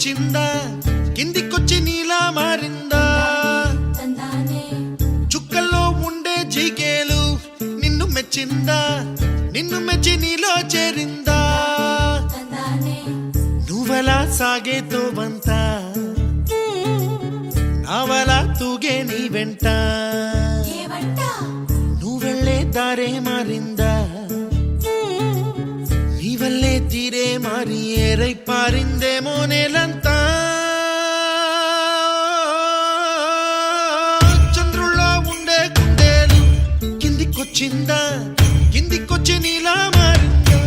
కిందికొచ్చిందా కిందికొచ్చి నీలా మారిందా చుక్కల్లో ఉండే జీకేలు నిన్ను మెచ్చిందా నిన్ను మెచ్చి నీలో చేరిందా నువ్వలా సాగేతో వంత నావలా తూగే నీ వెంట నువ్వెళ్ళే దారే మారిందా నీ వల్లే తీరే మారి ఏరై పారిందేమో నేలంతా చంద్రుల్లో ఉండే గుండెలు కిందికొచ్చిందా కిందికొచ్చి నీలా మారిందా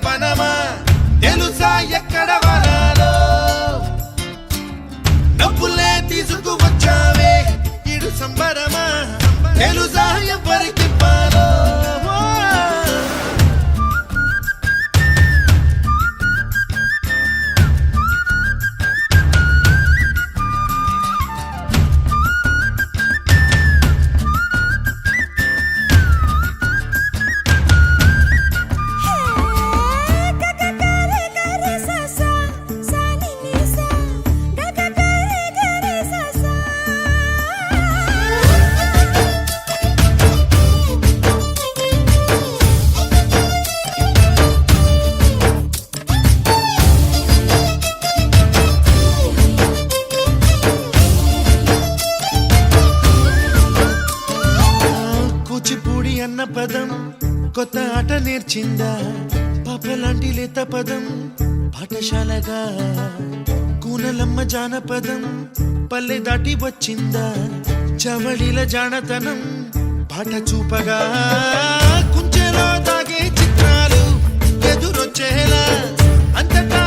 పనమా తెలుసా ఎక్కడ వరాలో డబ్బులే తీసుకువచ్చావే ఇడు సంబరమా తెలుసా ఎవరికి పాలో కూచిపూడి అన్న పదం కొత్త ఆట నేర్చిందా పాపలాంటి లేత పదం పాఠశాలగా కూనలమ్మ జానపదం పల్లె దాటి వచ్చిందా చవళిల జానతనం పాట చూపగా కుంచెలో తాగే చిత్రాలు ఎదురొచ్చేలా అంతటా